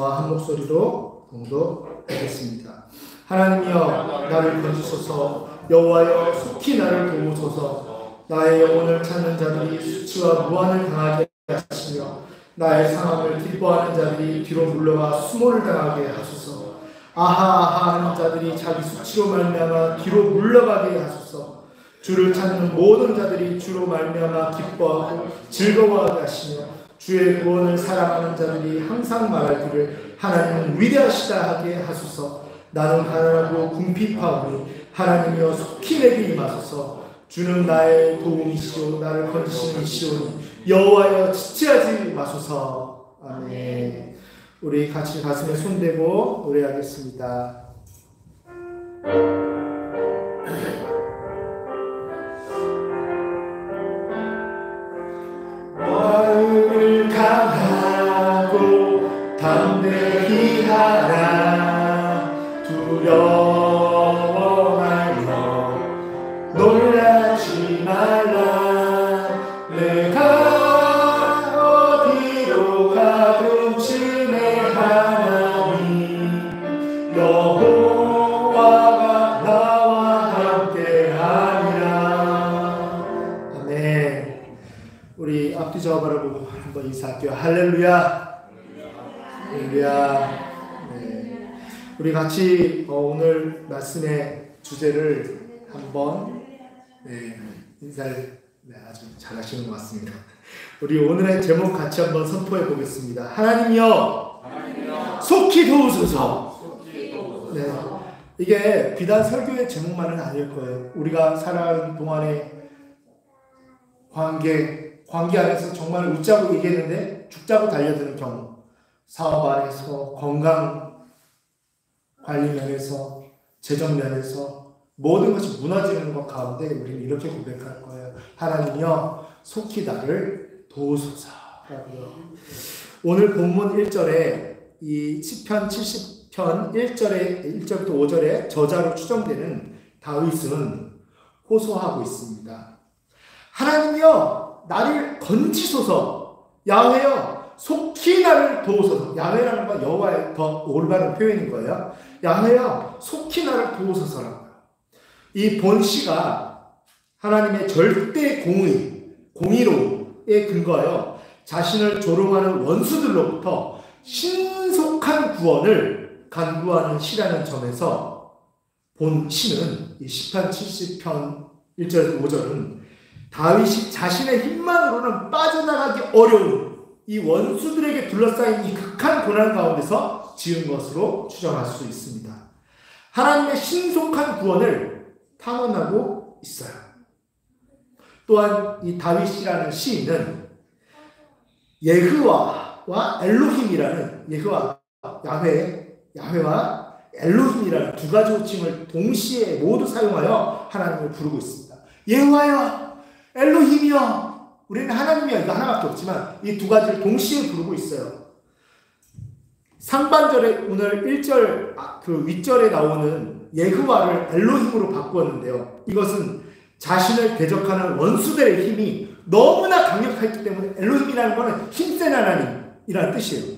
한 목소리로 봉독하겠습니다. 하나님이여 나를 건지소서. 여호와여 속히 나를 도우소서. 나의 영혼을 찾는 자들이 수치와 무한을 당하게 하시며 나의 상함을 기뻐하는 자들이 뒤로 물러가 수모를 당하게 하소서. 아하 하는 자들이 자기 수치로 말미암아 뒤로 물러가게 하소서. 주를 찾는 모든 자들이 주로 말미암아 기뻐하고 즐거워하게 하시며 주의 구원을 사랑하는 자들이 항상 말하기를 하나님은 위대하시다 하게 하소서. 나는 가난하고 궁핍하오니 하나님이여 속히 내게 임하소서. 주는 나의 도움이시오 나를 건지시는 이시오니 여호와여 지체하지 마소서. 아멘. 우리 같이 가슴에 손대고 노래하겠습니다. 마음을 강하고 담대히 하라. 두려워 말며 놀라지 말라. 내가 어디로 가든지 하나님 여호와가 나와 함께하리라. 아멘. 우리 앞뒤 좌우 바라보고 한번 인사할게요. 할렐루야. 할렐루야. 네. 우리 같이 오늘 말씀의 주제를 한번 인사를 아주 잘하시는 것 같습니다. 우리 오늘의 제목 같이 한번 선포해 보겠습니다. 하나님이여 속히 도우소서. 네. 이게 비단 설교의 제목만은 아닐 거예요. 우리가 살아가는 동안에 관계 안에서 정말 웃자고 얘기했는데 죽자고 달려드는 경우, 사업 안에서, 건강 관리 면에서, 재정 면에서 모든 것이 무너지는 것 가운데 우리는 이렇게 고백할 거예요. 하나님이여 속히 나를 도우소서라고요. 오늘 본문 1절에 이 시편 70편 1절부터 5절에 저자로 추정되는 다윗은 호소하고 있습니다. 하나님이여 나를 건지소서. 야훼여 속히 나를 도우소서. 야훼라는 건 여호와의 더 올바른 표현인 거예요. 야훼여 속히 나를 도우소서라고요. 이 본시가 하나님의 절대 공의로에 근거하여 자신을 조롱하는 원수들로부터 신속한 구원을 간구하는 시라는 점에서 본시는 이 시편 70편 1절에서 5절은 다윗이 자신의 힘만으로는 빠져나가기 어려운 이 원수들에게 둘러싸인 이 극한 고난 가운데서 지은 것으로 추정할 수 있습니다. 하나님의 신속한 구원을 탐험하고 있어요. 또한 이 다윗이라는 시인은 예흐와와 엘로힘이라는 야훼와 엘로힘이라는 두 가지 호칭을 동시에 모두 사용하여 하나님을 부르고 있습니다. 예호와여 엘로힘이여. 우리는 하나님이여 이거 하나밖에 없지만 이 두 가지를 동시에 부르고 있어요. 상반절에 오늘 1절 그 윗절에 나오는 예흐와를 엘로힘으로 바꾸었는데요. 이것은 자신을 대적하는 원수들의 힘이 너무나 강력했기 때문에 엘로힘이라는 것은 힘센 하나님이라는 뜻이에요.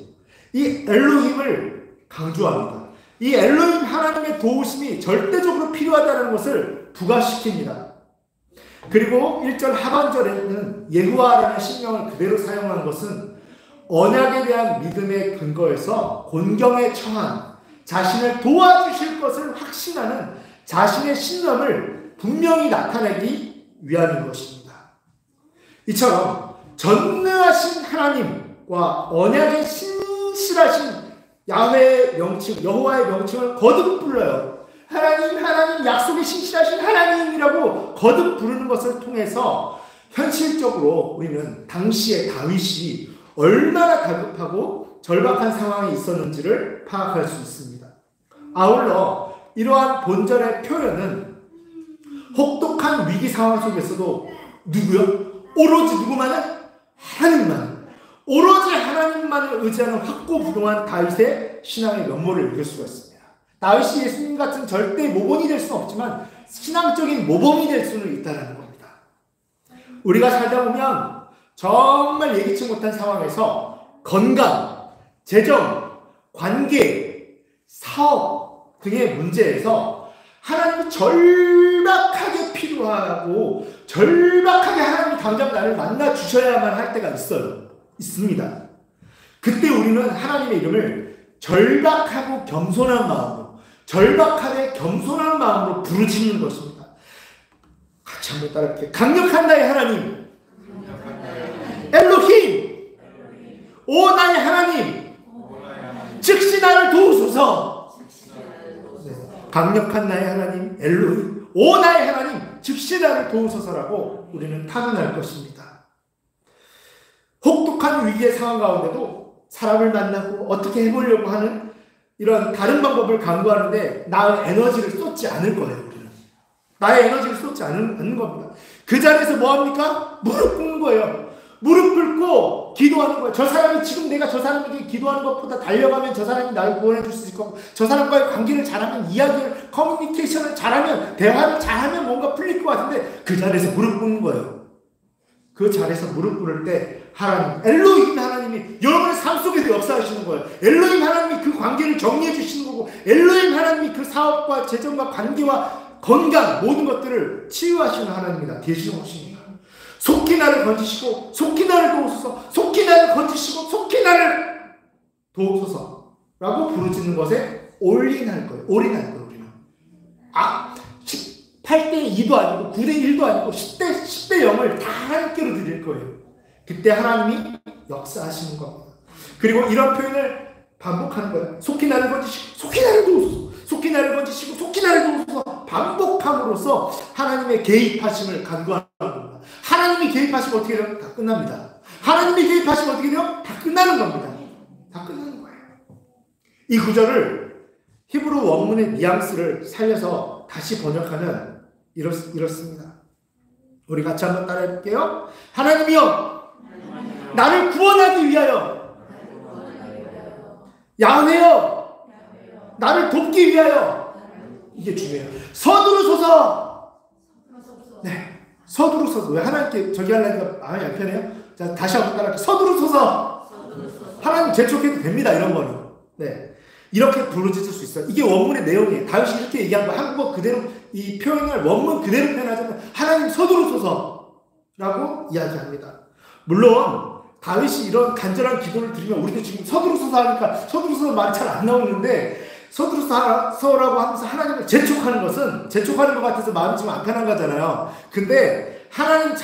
이 엘로힘을 강조합니다. 이 엘로힘 하나님의 도우심이 절대적으로 필요하다는 것을 부각시킵니다. 그리고 1절 하반절에는 예후와라는 신명을 그대로 사용한 것은 언약에 대한 믿음의 근거에서 곤경에 처한 자신을 도와주실 것을 확신하는 자신의 신념을 분명히 나타내기 위함인 것입니다. 이처럼 전능하신 하나님과 언약의 신실하신 야훼의 명칭, 여호와의 명칭을 거듭 불러요. 하나님, 약속의 신실하신 하나님이라고 거듭 부르는 것을 통해서 현실적으로 우리는 당시의 다윗이 얼마나 다급하고 절박한 상황에 있었는지를 파악할 수 있습니다. 아울러 이러한 본절의 표현은 혹독한 위기 상황 속에서도 오로지 누구만은? 하나님만. 오로지 하나님만을 의지하는 확고부동한 다윗의 신앙의 면모를 읽을 수가 있습니다. 다윗이 예수님 같은 절대 모범이 될 수는 없지만 신앙적인 모범이 될 수는 있다는 겁니다. 우리가 살다 보면 정말 예기치 못한 상황에서 건강, 재정, 관계, 사업 등의 문제에서 하나님이 절박하게 필요하고 절박하게 하나님이 당장 나를 만나 주셔야만 할 때가 있습니다. 그때 우리는 하나님의 이름을 절박하고 겸손한 마음으로, 절박하게 겸손한 마음으로 부르짖는 것입니다. 같이 한번 따라할게요. 강력한 나의 하나님, 엘로힘, 오 나의 하나님, 즉시 나를 도우소서. 네. 강력한 나의 하나님, 엘로힘, 오 나의 하나님, 즉시 나를 도우소서라고 우리는 탄원할 것입니다. 혹독한 위기의 상황 가운데도 사람을 만나고 어떻게 해보려고 하는 이런 다른 방법을 강구하는데 나의 에너지를 쏟지 않을 거예요. 우리는 나의 에너지를 쏟지 않는 겁니다. 그 자리에서 뭐합니까? 무릎 꿇는 거예요. 무릎 꿇고 기도하는 거예요. 저 사람이 지금 내가 저 사람에게 기도하는 것보다 달려가면 저 사람이 나를 구원해 줄 수 있을 거고, 저 사람과의 관계를 잘하면, 이야기를, 커뮤니케이션을 잘하면, 대화를 잘하면 뭔가 풀릴 것 같은데 그 자리에서 무릎 꿇는 거예요. 그 자리에서 무릎 꿇을 때 하나님, 엘로힘 하나님이 여러분의 삶 속에서 역사하시는 거예요. 엘로힘 하나님이 그 관계를 정리해 주시는 거고, 엘로힘 하나님이 그 사업과 재정과 관계와 건강 모든 것들을 치유하시는 하나님이다. 대신하십니다. 속히 나를 건지시고 속히 나를 도우소서, 속히 나를 건지시고 속히 나를 도우소서 라고 부르짖는 것에 올인할 거예요. 우리는 8대 2도 아니고 9대 1도 아니고 10대 0을 다 하나님께로 드릴 거예요. 그때 하나님이 역사하시는 겁니다. 그리고 이런 표현을 반복하는 거예요. 속히 나를 건지시고 속히 나를 도우소서, 속히 나를 건지시고 속히 나를 도우소서 반복함으로써 하나님의 개입하심을 간구하는 겁니다. 하나님이 개입하시면 어떻게 돼요? 다 끝납니다. 하나님이 개입하시면 어떻게 돼요? 다 끝나는 겁니다. 다 끝나는 거예요. 이 구절을 히브리 원문의 뉘앙스를 살려서 다시 번역하면 이렇습니다. 우리 같이 한번 따라해볼게요. 하나님이여, 나를 구원하기 위하여, 야훼여, 나를 돕기 위하여, 이게 중요해요. 서두르소서. 네, 서두르소서. 왜 하나님께 저기 하려니까 마음이 안 편해요? 자, 다시 한번 따라할게요. 서두르소서. 하나님 재촉해도 됩니다. 이런 거는. 네. 이렇게 부르짖을 수 있어요. 이게 원문의 내용이에요. 다윗이 이렇게 얘기한 거, 한국어 그대로 이 표현을 원문 그대로 표현하자면 하나님 서두르소서라고 이야기합니다. 물론 다윗이 이런 간절한 기도를 드리면 우리도 지금 서두르소서 하니까 서두르소서 말이 잘 안 나오는데, 서두르소서라고 하면서 하나님을 재촉하는 것은 재촉하는 것 같아서 마음이 좀 안 편한 거잖아요. 근데 하나님이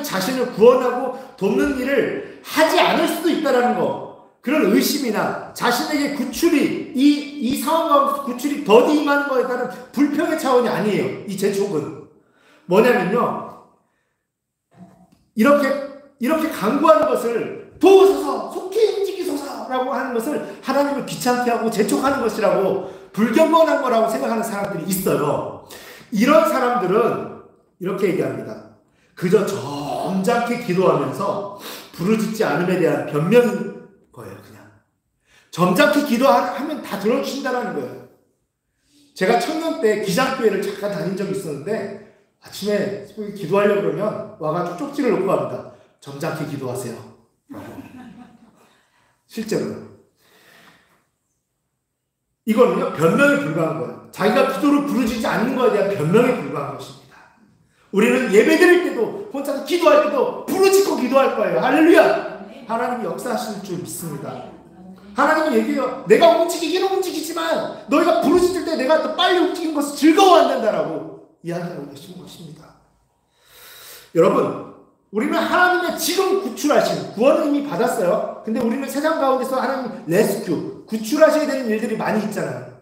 자신을 구원하고 돕는 일을 하지 않을 수도 있다는 거, 그런 의심이나 자신에게 구출이 이 상황 가운데서 구출이 더디 임하는 것에 따른 불평의 차원이 아니에요. 이 재촉은 뭐냐면요, 이렇게 간구하는 것을 도우소서, 속히 움직이소서라고 하는 것을 하나님을 귀찮게 하고 재촉하는 것이라고, 불경건한 거라고 생각하는 사람들이 있어요. 이런 사람들은 이렇게 얘기합니다. 그저 점잖게 기도하면서 부르짖지 않음에 대한 변명인 거예요. 그냥 점잖게 기도하면 다 들어주신다는 거예요. 제가 청년 때 기장교회를 잠깐 다닌 적이 있었는데, 아침에 기도하려고 그러면 와가지고 쪽지를 놓고 갑니다. 점잖게 기도하세요 라고. 실제로 이거는요, 변명에 불과한 거예요. 자기가 기도를 부르짖지 않는 것에 대한 변명에 불과한 것입니다. 우리는 예배드릴 때도, 혼자서 기도할 때도 부르짖고 기도할 거예요. 할렐루야. 하나님이 역사하실 줄 믿습니다. 하나님이 얘기해요. 내가 움직이기는 움직이지만 너희가 부르짖을 때 내가 더 빨리 움직이는 것을 즐거워한다라고 이야기하고 계신 것입니다. 여러분, 우리는 하나님의 지금 구출하신, 구원은 이미 받았어요. 근데 우리는 세상 가운데서 하나님 레스큐, 구출하셔야 되는 일들이 많이 있잖아요.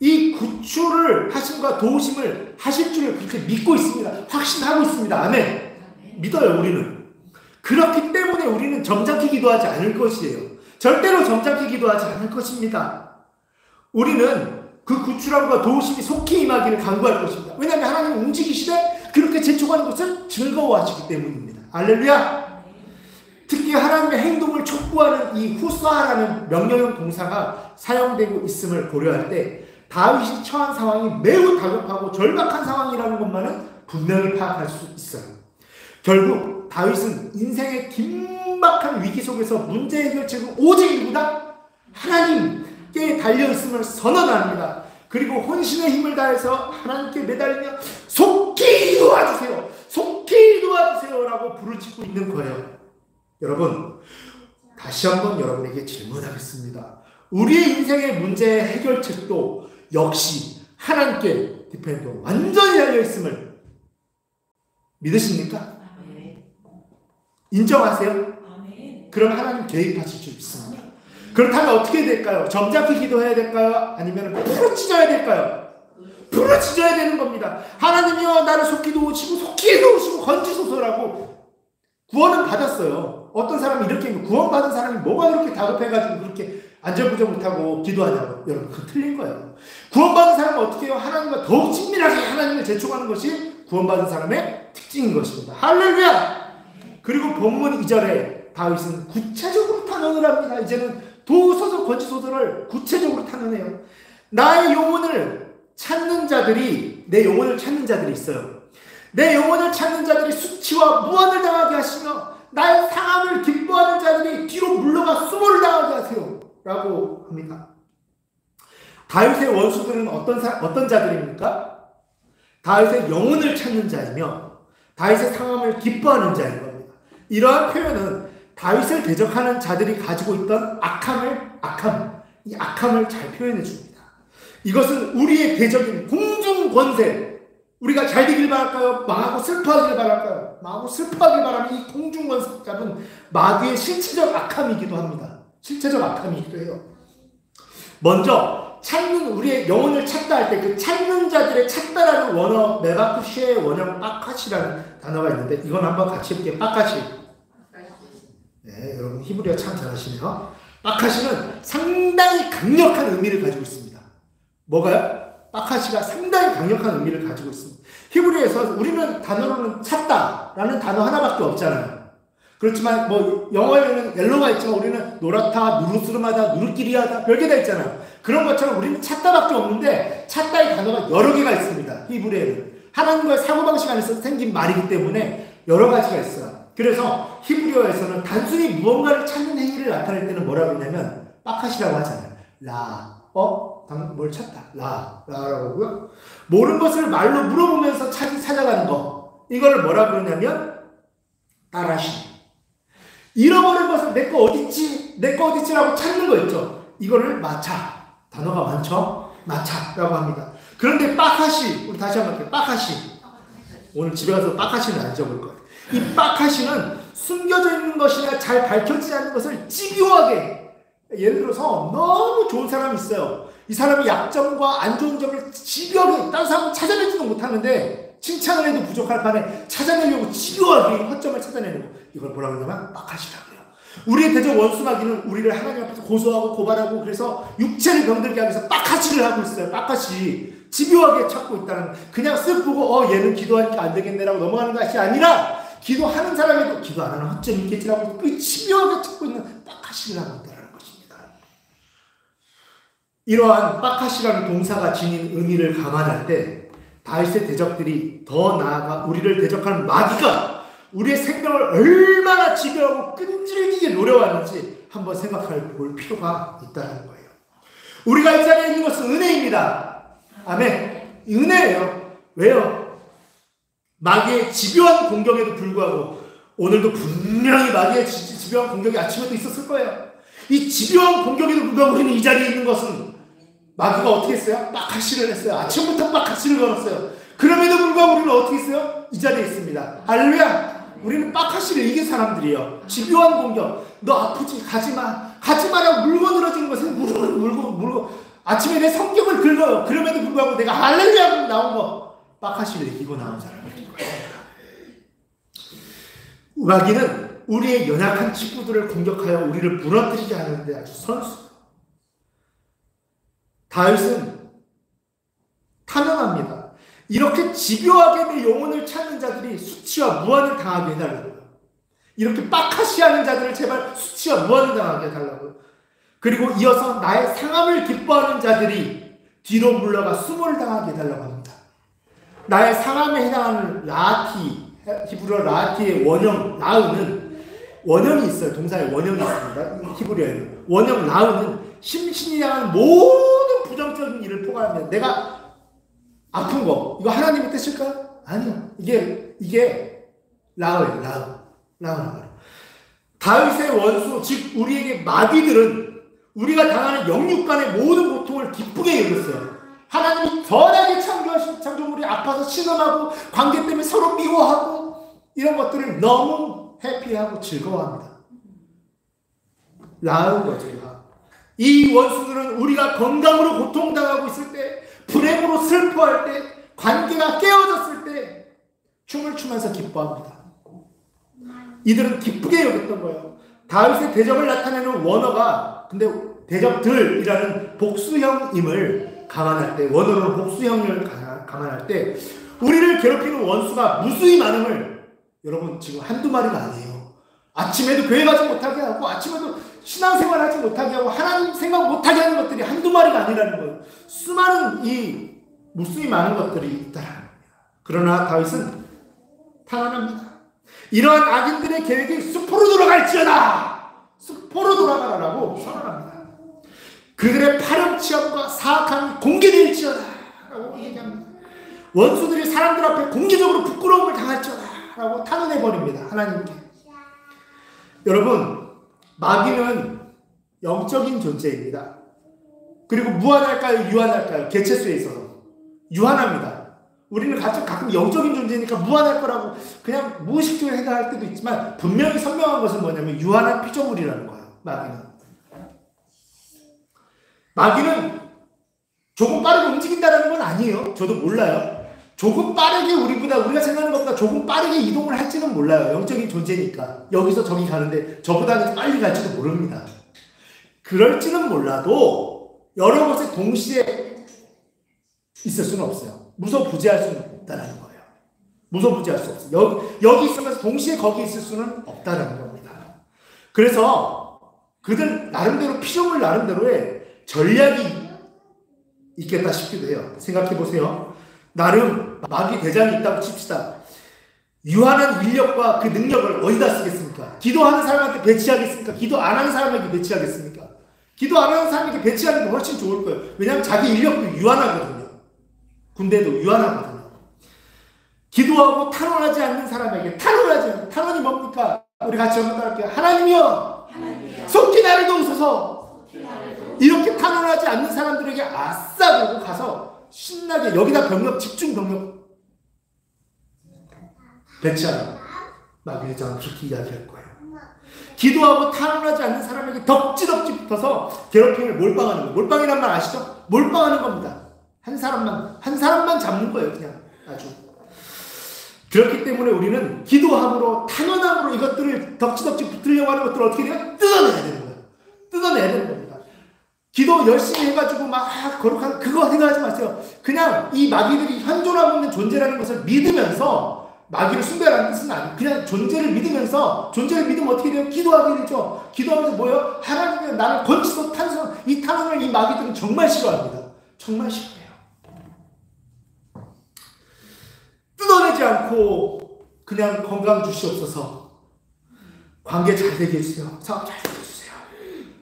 이 구출을 하심과 도우심을 하실 줄 그렇게 믿고 있습니다. 확신하고 있습니다. 아멘. 믿어요, 우리는. 그렇기 때문에 우리는 점잖게 기도하지 않을 것이에요. 절대로 점잖게 기도하지 않을 것입니다. 우리는 그 구출함과 도우심이 속히 임하기를 간구할 것입니다. 왜냐하면 하나님 움직이시되 그렇게 재촉하는 것을 즐거워하시기 때문입니다. 할렐루야. 특히 하나님의 행동을 촉구하는 이 후사라는 명령형 동사가 사용되고 있음을 고려할 때 다윗이 처한 상황이 매우 다급하고 절박한 상황이라는 것만은 분명히 파악할 수 있어요. 결국 다윗은 인생의 긴박한 위기 속에서 문제 해결책은 오직 누구다? 하나님께 달려있음을 선언합니다. 그리고 혼신의 힘을 다해서 하나님께 매달리며 속히 도와주세요, 속히 도와주세요 라고 부르짖고 있는 거예요. 여러분, 다시 한번 여러분에게 질문하겠습니다. 우리의 인생의 문제의 해결책도 역시 하나님께 디펜드 완전히 달려있음을 믿으십니까? 인정하세요? 그럼 하나님 개입하실 줄 믿습니다. 그렇다면 어떻게 될까요? 점잖게 기도해야 될까요? 아니면 부르짖어야 될까요? 부르짖어야 되는 겁니다. 하나님이여 나를 속히 도우시고 속히 도우시고 건지소서라고 구원은 받았어요. 어떤 사람이 이렇게 구원받은 사람이 뭐가 그렇게 다급해가지고 그렇게 안절부절 못하고 기도하냐고. 여러분, 그건 틀린 거예요. 구원받은 사람은 어떻게 해요? 하나님과 더욱 친밀하게 하나님을 제촉하는 것이 구원받은 사람의 특징인 것입니다. 할렐루야! 그리고 본문 2절에 다윗은 구체적으로 탄원을 합니다. 이제는 도우소서 건지소서를 구체적으로 탄원해요. 나의 영혼을 찾는 자들이, 내 영혼을 찾는 자들이 있어요. 내 영혼을 찾는 자들이 수치와 무한을 당하게 하시며 나의 상함을 기뻐하는 자들이 뒤로 물러가 수모를 당하게 하세요 라고 합니다. 다윗의 원수들은 어떤 자들입니까? 다윗의 영혼을 찾는 자이며 다윗의 상함을 기뻐하는 자인 겁니다. 이러한 표현은 다윗을 대적하는 자들이 가지고 있던 이 악함을 잘 표현해 줍니다. 이것은 우리의 대적인 공중 권세, 우리가 잘 되길 바랄까요? 망하고 슬퍼하길 바랄까요? 망하고 슬퍼하길 바라는 이 공중 권세 잡은 마귀의 실체적 악함이기도 합니다. 실체적 악함이기도 해요. 먼저 찾는, 우리의 영혼을 찾다 할 때 그 찾는 자들의 찾다라는 원어, 메바쿠시의 원형 빠카시라는 단어가 있는데 이건 한번 같이 해볼게요. 빠카시. 네, 여러분 히브리어 참 잘하시네요. 빠카시는 상당히 강력한 의미를 가지고 있습니다. 뭐가요? 빠카시가 상당히 강력한 의미를 가지고 있습니다. 히브리어에서 우리는 단어로는 찾다라는 단어 하나밖에 없잖아요. 그렇지만 뭐 영어에는 옐로가 있지만 우리는 노랗다, 누르스름하다, 누르끼리하다 별게 다 있잖아요. 그런 것처럼 우리는 찾다밖에 없는데 찾다의 단어가 여러 개가 있습니다. 히브리어에는 하나님과의 사고방식 안에서 생긴 말이기 때문에 여러 가지가 있어요. 그래서 히브리어에서는 단순히 무언가를 찾는 행위를 나타낼 때는 뭐라고 하냐면 빠카시라고 하잖아요. 뭘 찾다. 라라고 하고요. 모르는 것을 말로 물어보면서 찾아가는 거. 이거를 뭐라고 그러냐면 따라시. 잃어버린 것을 내 거 어딨지? 내 거 어딨지라고 찾는 거 있죠. 이거를 마차. 단어가 많죠? 마차라고 합니다. 그런데 빠카시, 우리 다시 한번 할게요. 빠카시. 오늘 집에 가서 빠카시는 안 적을 거예요. 이 빠카시는 숨겨져 있는 것이나 잘 밝혀지지 않는 것을 집요하게, 예를 들어서 너무 좋은 사람이 있어요. 이 사람의 약점과 안 좋은 점을 집요하게 다른 사람은 찾아내지도 못하는데 칭찬을 해도 부족할 판에 찾아내려고 집요하게 허점을 찾아내는 거. 이걸 뭐라고 하냐면 빠카시라고 해요. 우리의 대적 원수 마귀는 우리를 하나님 앞에서 고소하고 고발하고 그래서 육체를 병들게 하기 위해서 빠카시를 하고 있어요. 빠카시. 집요하게 찾고 있다는, 그냥 쓱 보고 얘는 기도하니까 안 되겠네라고 넘어가는 것이 아니라 기도하는 사람에도 기도 안 하는 허점이 있겠지라고 그 집요하게 찾고 있는 빠카시를 하고 있다는 것입니다. 이러한 빠카시라는 동사가 지닌 의미를 감안할 때 다윗의 대적들이 더 나아가 우리를 대적하는 마귀가 우리의 생명을 얼마나 집요하고 끈질기게 노려왔는지 한번 생각해 볼 필요가 있다는 거예요. 우리가 이 자리에 있는 것은 은혜입니다. 아멘. 은혜예요. 왜요? 마귀의 집요한 공격에도 불구하고 오늘도 분명히 마귀의 집요한 공격이 아침에도 있었을 거예요. 이 집요한 공격에도 불구하고 우리는 이 자리에 있는 것은 마귀가 어떻게 했어요? 빠카시를 했어요. 아침부터 빠카시를 걸었어요. 그럼에도 불구하고 우리는 어떻게 했어요? 이 자리에 있습니다. 할렐루야. 우리는 빠카시를 이긴 사람들이에요. 집요한 공격. 너 아프지? 가지마. 가지마라고 물고 늘어지는 것은 물고 아침에 내 성격을 긁어요. 그럼에도 불구하고 내가 할렐루야 하고 나온 거 빠카시를 이기고 나온 사람들인 거예요. 마귀는 우리의 연약한 친구들을 공격하여 우리를 무너뜨리게 하는데 아주 선수. 다윗은 탄원합니다. 이렇게 집요하게 내 영혼을 찾는 자들이 수치와 무한을 당하게 해달라고요. 이렇게 빠카시하는 자들을 제발 수치와 무한을 당하게 해달라고요. 그리고 이어서 나의 상함을 기뻐하는 자들이 뒤로 물러가 수모를 당하게 해달라고 합니다. 나의 상함에 해당하는 라티, 히브리어 라티의 원형 라은은 원형이 있어요. 동사에 원형이 있습니다. 히브리어에는 원형 라은은 심신이 향한 모든 부정적인 일을 포괄합니다. 내가 아픈 거 이거 하나님의 뜻일까요? 아니요. 이게 라흐예요. 라흐. 다윗의 원수 즉 우리에게 마귀들은 우리가 당하는 영육간의 모든 고통을 기쁘게 여겼어요. 하나님이 선하게 창조하신 창조물이 아파서 신음하고 관계 때문에 서로 미워하고 이런 것들을 너무 해피하고 즐거워합니다. 라흐 거죠. 이 원수들은 우리가 건강으로 고통당하고 있을 때, 불행으로 슬퍼할 때, 관계가 깨어졌을 때 춤을 추면서 기뻐합니다. 이들은 기쁘게 여겼던 거예요. 다윗의 대적을 나타내는 원어가 근데 대적들이라는 복수형임을 감안할 때, 원어로 복수형을 감안할 때 우리를 괴롭히는 원수가 무수히 많음을 여러분 지금 한두 마리가 아니에요. 아침에도 교회 가지 못하게 하고 아침에도 신앙생활 하지 못하게 하고 하나님 생각 못하게 하는 것들이 한두 마리가 아니라는 거예요. 수많은 무수히 많은 것들이 있다는 겁니다. 그러나 다윗은 탄원합니다. 이러한 악인들의 계획이 숲으로 돌아갈지어다. 숲으로 돌아가라라고 선언합니다. 그들의 파렴치함과 사악함이 공개될지어다 라고 얘기합니다. 원수들이 사람들 앞에 공개적으로 부끄러움을 당할지어다 라고 탄원해버립니다. 하나님께. 여러분, 마귀는 영적인 존재입니다. 그리고 무한할까요? 유한할까요? 개체수에 있어서 유한합니다. 우리는 가끔 영적인 존재니까 무한할 거라고 그냥 무의식적으로 생각할 때도 있지만 분명히 선명한 것은 뭐냐면 유한한 피조물이라는 거예요. 마귀는 조금 빠르게 움직인다는 건 아니에요. 저도 몰라요. 조금 빠르게 우리가 생각하는 것보다 조금 빠르게 이동을 할지는 몰라요. 영적인 존재니까. 여기서 저기 가는데 저보다는 빨리 갈지도 모릅니다. 그럴지는 몰라도 여러 곳에 동시에 있을 수는 없어요. 무소부지할 수는 없다는 거예요. 무소부지할 수 없어요. 여기 있으면서 동시에 거기 있을 수는 없다는 겁니다. 그래서 그들 나름대로 피조물 나름대로의 전략이 있겠다 싶기도 해요. 생각해 보세요. 나름 마귀 대장이 있다고 칩시다. 유한한 인력과 그 능력을 어디다 쓰겠습니까? 기도하는 사람한테 배치하겠습니까? 기도 안 하는 사람에게 배치하겠습니까? 기도 안 하는 사람에게 배치하는 게 훨씬 좋을 거예요. 왜냐하면 자기 인력도 유한하거든요. 군대도 유한하거든요. 기도하고 탄원하지 않는 사람에게 탄원이 뭡니까? 우리 같이 한번 따라할게요. 하나님이여 속히 나를 도우소서. 이렇게 탄원하지 않는 사람들에게 아싸 그러고 가서 신나게 여기다 집중 병력 배치하라. 마귀의 장은 그렇게 이야기할 거예요. 기도하고 탄원하지 않는 사람에게 덕지덕지 붙어서 괴롭힘을 몰빵하는 거예요. 몰빵이란 말 아시죠? 몰빵하는 겁니다. 한 사람만 잡는 거예요. 그냥 아주. 그렇기 때문에 우리는 기도함으로 탄원함으로 이것들을 덕지덕지 붙으려고 하는 것들을 어떻게 해요? 뜯어내야 되는 거예요. 뜯어내야 되는 겁니다. 기도 열심히 해가지고 막 거룩한 그거 생각하지 마세요. 그냥 이 마귀들이 현존하고 있는 존재라는 것을 믿으면서 마귀를 숭배하라는 뜻은 아니에요. 그냥 존재를 믿으면 어떻게 돼요? 기도하게 되죠. 기도하면서 뭐예요? 하나님이 나를 건지서 이 탄원을 이 마귀들은 정말 싫어합니다. 정말 싫어해요. 뜯어내지 않고 그냥 건강 주시옵소서. 관계 잘 되게 해주세요. 사업 잘 되게 해주세요.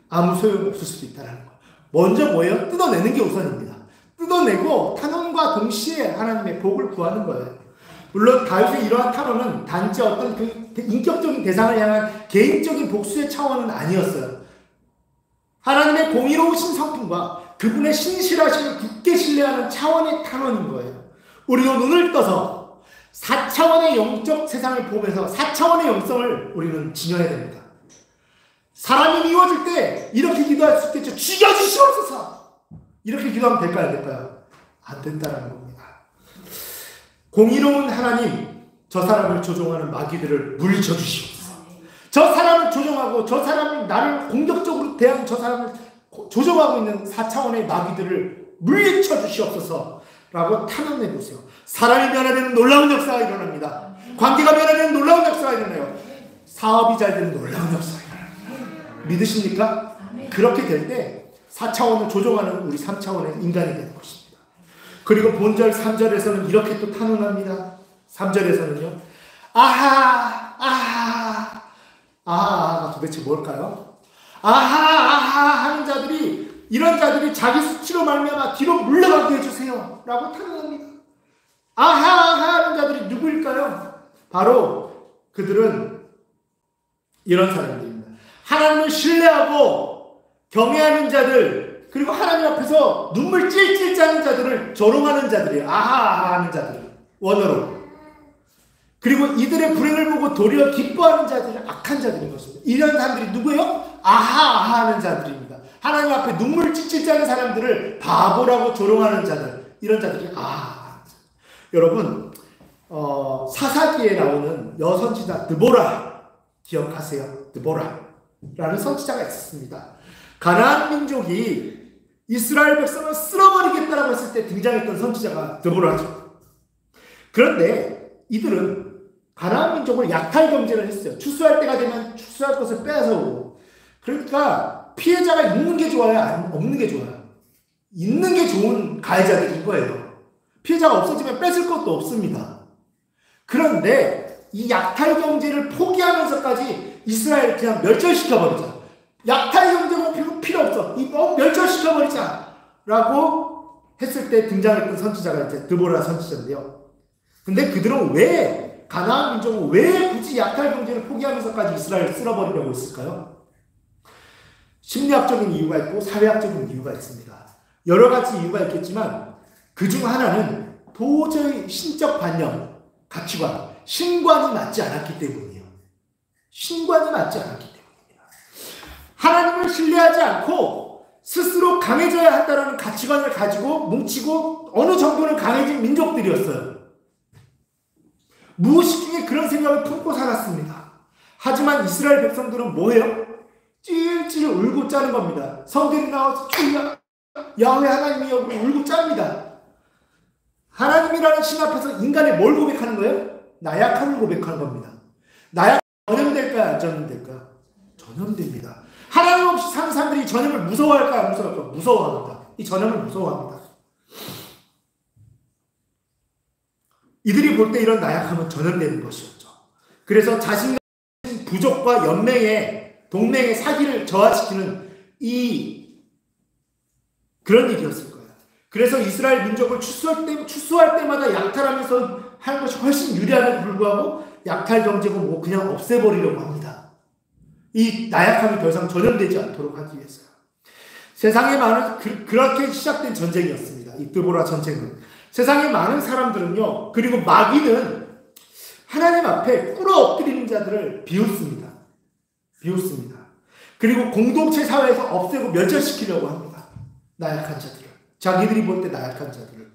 아무 소용이 없을 수도 있다는 거. 먼저 뭐예요? 뜯어내는 게 우선입니다. 뜯어내고 탄원과 동시에 하나님의 복을 구하는 거예요. 물론 다윗의 이러한 탄원은 단지 어떤 그 인격적인 대상을 향한 개인적인 복수의 차원은 아니었어요. 하나님의 공의로우신 성품과 그분의 신실하심을 굳게 신뢰하는 차원의 탄원인 거예요. 우리도 눈을 떠서 4차원의 영적 세상을 보면서 4차원의 영성을 우리는 지녀야 됩니다. 사람이 미워질 때 이렇게 기도할 수 있겠죠. 죽여주시옵소서. 이렇게 기도하면 될까요? 안 될까요? 안 된다는 겁니다. 공의로운 하나님, 저 사람을 조종하는 마귀들을 물리쳐 주시옵소서. 저 사람을 조종하고 저 사람이 나를 공격적으로 대하는 저 사람을 조종하고 있는 4차원의 마귀들을 물리쳐 주시옵소서 라고 탄원해 보세요. 사람이 변화되는 놀라운 역사가 일어납니다. 관계가 변화되는 놀라운 역사가 일어나요. 사업이 잘 되는 놀라운 역사가 일어납니다. 믿으십니까? 그렇게 될 때 4차원을 조종하는 우리 3차원의 인간이 되는 것입니다. 그리고 본절 3절에서는 이렇게 또 탄원합니다. 3절에서는요. 아하가 도대체 뭘까요? 아하 하는 자들이 이런 자들이 자기 수치로 말미암아 뒤로 물러가게 해주세요 라고 탄원합니다. 아하 하는 자들이 누구일까요? 바로 그들은 이런 사람들입니다. 하나님을 신뢰하고 경외하는 자들, 그리고 하나님 앞에서 눈물 찔찔 짜는 자들을 조롱하는 자들이에요. 아하 하는 자들, 원어로. 그리고 이들의 불행을 보고 도리어 기뻐하는 자들은 악한 자들인 것입니다. 이런 사람들이 누구예요? 아하 하는 자들입니다. 하나님 앞에 눈물 찔찔 짜는 사람들을 바보라고 조롱하는 자들, 이런 자들이 여러분, 사사기에 나오는 여선지자 드보라 기억하세요? 드보라라는 선지자가 있었습니다. 가나안 민족이 이스라엘 백성을 쓸어버리겠다라고 했을 때 등장했던 선지자가 드보라죠. 그런데 이들은 가나안 민족을 약탈 경제를 했어요. 추수할 때가 되면 추수할 것을 빼앗아오고. 그러니까 피해자가 있는 게 좋아요? 없는 게 좋아요? 있는 게 좋은 가해자들인 거예요. 피해자가 없어지면 뺏을 것도 없습니다. 그런데 이 약탈 경제를 포기하면서까지 이스라엘 그냥 멸절시켜버리자. 약탈 경제가 필요 없어. 이거 멸절시켜버리자. 라고 했을 때 등장했던 선지자가 이제 드보라 선지자인데요. 근데 그들은 왜, 가나안 민족은 왜 굳이 약탈 경제를 포기하면서까지 이스라엘을 쓸어버리려고 했을까요? 심리학적인 이유가 있고 사회학적인 이유가 있습니다. 여러 가지 이유가 있겠지만 그 중 하나는 도저히 신적 관념, 가치관, 신관이 맞지 않았기 때문이에요. 신관이 맞지 않았기 때문입니다. 하나님을 신뢰하지 않고 스스로 강해져야 한다는 가치관을 가지고 뭉치고 어느 정도는 강해진 민족들이었어요. 무의식 중에 그런 생각을 품고 살았습니다. 하지만 이스라엘 백성들은 뭐예요? 찔찔 울고 짜는 겁니다. 성경에 나와서 주여 야훼 하나님이여 울고 짭니다. 하나님이라는 신 앞에서 인간이 뭘 고백하는 거예요? 나약함을 고백하는 겁니다. 나약 전염될까요? 안 전염될까요? 전염됩니다. 하나님 없이 사는 사람들이 전염을 무서워할까요? 안 무서워할까요? 무서워합니다. 이 전염을 무서워합니다. 이들이 볼 때 이런 나약함은 전염되는 것이었죠. 그래서 자신과 부족과 동맹의 사기를 저하시키는 그런 일이었을 거예요. 그래서 이스라엘 민족을 추수할 때마다 약탈하면서 하는 것이 훨씬 유리함에도 불구하고 약탈 경제고 그냥 없애버리려고 합니다. 이 나약함이 더 이상 전염되지 않도록 하기 위해서요. 세상에 많은 그렇게 시작된 전쟁이었습니다. 이 드보라 전쟁은. 세상에 많은 사람들은요, 그리고 마귀는 하나님 앞에 꿇어 엎드리는 자들을 비웃습니다. 그리고 공동체 사회에서 없애고 멸절시키려고 합니다. 나약한 자들을. 자기들이 볼 때 나약한 자들을.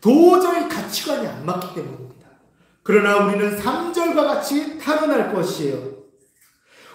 도저히 가치관이 안 맞기 때문입니다. 그러나 우리는 3절과 같이 탄원할 것이에요.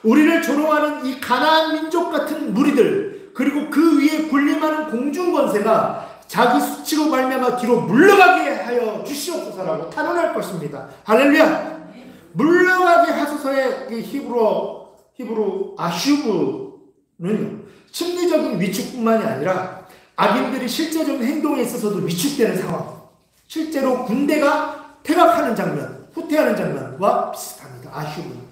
우리를 조롱하는 이 가나안 민족 같은 무리들, 그리고 그 위에 군림하는 공중권세가 자기 수치로 말미암아 뒤로 물러가게 하여 주시옵소서라고 탄원할 것입니다. 할렐루야! 물러가게 하소서의 히브로 아슈브는 심리적인 위축뿐만이 아니라 악인들이 실제적인 행동에 있어서도 위축되는 상황, 실제로 군대가 퇴각하는 장면, 후퇴하는 장면과 비슷합니다. 아슈브는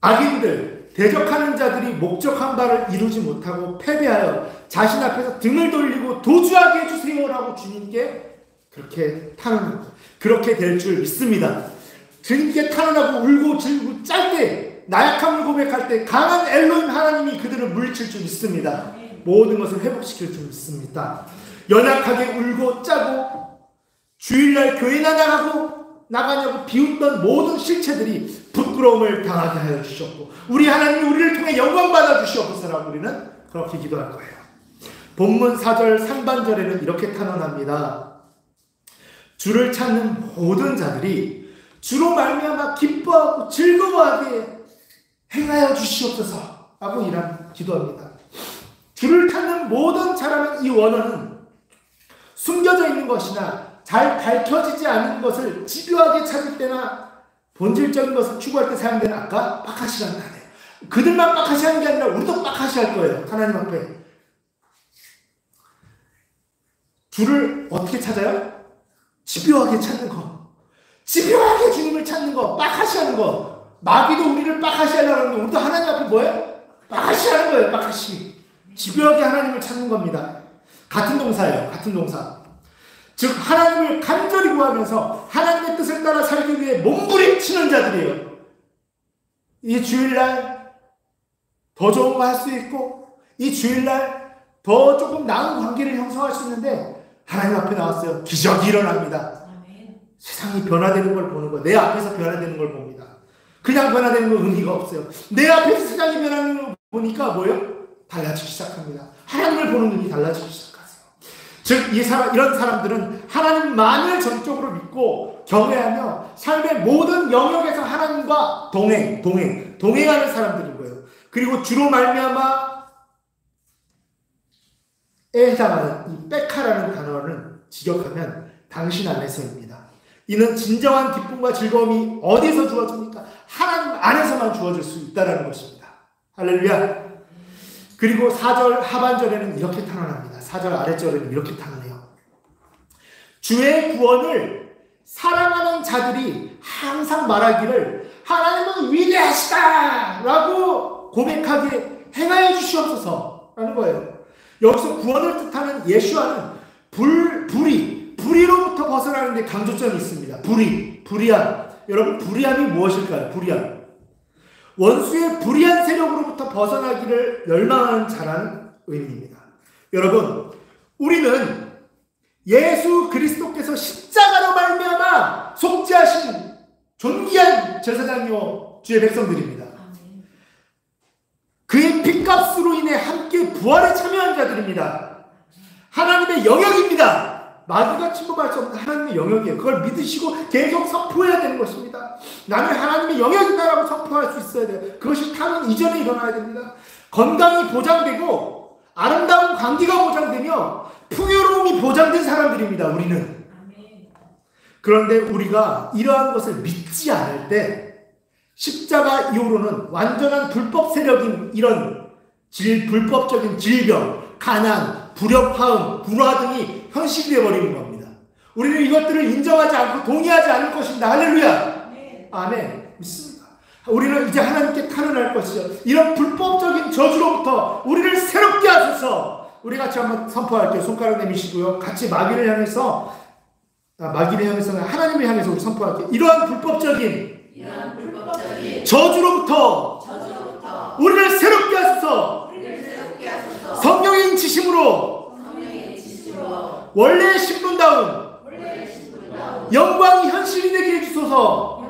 악인들, 대적하는 자들이 목적한 바를 이루지 못하고 패배하여 자신 앞에서 등을 돌리고 도주하게 해주세요라고 주님께 그렇게 탄원하고 그렇게 될 줄 믿습니다. 주님께 탄원하고 울고 질고 짤 때, 나약함을 고백할 때 강한 엘로힘 하나님이 그들을 물리칠 줄 믿습니다. 모든 것을 회복시킬 줄 믿습니다. 연약하게 울고 짜고 주일날 교회나 나가냐고 비웃던 모든 실체들이 부끄러움을 당하게 하여 주셨고 우리 하나님이 우리를 통해 영광 받아 주시옵소서라고 우리는 그렇게 기도할 거예요. 본문 4절 상반절에는 이렇게 탄원합니다. 주를 찾는 모든 자들이 주로 말미암아 기뻐하고 즐거워하게 행하여 주시옵소서 라고 기도합니다. 주를 찾는 모든 자라는 이 원어는 숨겨져 있는 것이나 잘 밝혀지지 않은 것을 집요하게 찾을 때나 본질적인 것을 추구할 때 사용되는 아까 빡하시라는 단어예요. 그들만 빡하시하는 게 아니라 우리도 빡하시할 거예요. 하나님 앞에. 주를 어떻게 찾아요? 집요하게 찾는 거. 집요하게 주님을 찾는 거. 빡하시하는 거. 마귀도 우리를 빡하시하려고 하는데 우리도 하나님 앞에 뭐예요? 빡하시하는 거예요. 빡하시. 집요하게 하나님을 찾는 겁니다. 같은 동사예요. 같은 동사. 즉 하나님을 간절히 구하면서 하나님의 뜻을 따라 살기 위해 몸부림치는 자들이에요. 이 주일날 더 좋은 거 할 수 있고 이 주일날 더 조금 나은 관계를 형성할 수 있는데 하나님 앞에 나왔어요. 기적이 일어납니다. 세상이 변화되는 걸 보는 거, 내 앞에서 변화되는 걸 봅니다. 그냥 변화되는 건 의미가 없어요. 내 앞에서 세상이 변하는 걸 보니까 뭐예요? 달라지기 시작합니다. 하나님을 보는 눈이 달라지기 시작하세요. 즉, 이런 사람들은 하나님만을 전적으로 믿고 경외하며 삶의 모든 영역에서 하나님과 동행하는 사람들인 거예요. 그리고 주로 말미암아에 해당하는 이 빽하라는 단어를 직역하면 당신 안에서입니다. 이는 진정한 기쁨과 즐거움이 어디서 주어집니까? 하나님 안에서만 주어질 수 있다는 것입니다. 할렐루야. 그리고 4절 하반절에는 이렇게 탄원합니다. 4절 아래절에는 이렇게 탄원해요. 주의 구원을 사랑하는 자들이 항상 말하기를 하나님은 위대하시다! 라고 고백하게 행하여 주시옵소서 라는 거예요. 여기서 구원을 뜻하는 예수와는 불의로부터 벗어나는 데 강조점이 있습니다. 불의함. 여러분, 불의함이 무엇일까요? 불의함. 원수의 불의한 세력으로부터 벗어나기를 열망하는 자라는 의미입니다. 여러분, 우리는 예수 그리스도께서 십자가로 말미암아 속죄하신 존귀한 제사장이요 주의 백성들입니다. 그의 핏값으로 인해 함께 부활에 참여한 자들입니다. 하나님의 영역입니다. 마귀가 침범할 수 없는 하나님의 영역이에요. 그걸 믿으시고 계속 선포해야 되는 것입니다. 나는 하나님의 영역이다라고 선포할 수 있어야 돼요. 그것이 타는 이전에 일어나야 됩니다. 건강이 보장되고 아름다운 관계가 보장되며 풍요로움이 보장된 사람들입니다. 우리는. 그런데 우리가 이러한 것을 믿지 않을 때 십자가 이후로는 완전한 불법 세력인 이런 불법적인 질병, 가난, 불협화음, 불화 등이 현실되어 버리는 겁니다. 우리는 이것들을 인정하지 않고 동의하지 않을 것입니다. 할렐루야. 아멘. 믿습니다. 우리는 이제 하나님께 탄원할 것이죠. 이런 불법적인 저주로부터 우리를 새롭게 하소서. 우리 같이 한번 선포할게요. 손가락 내미시고요. 같이 마귀를 향해서 하나님을 향해서 우리 선포할게요. 이러한 불법적인 저주로부터 우리를 새롭게 하소서. 성령의 인치심으로 원래의 신분다운 영광이 현실이 되게 해주소서.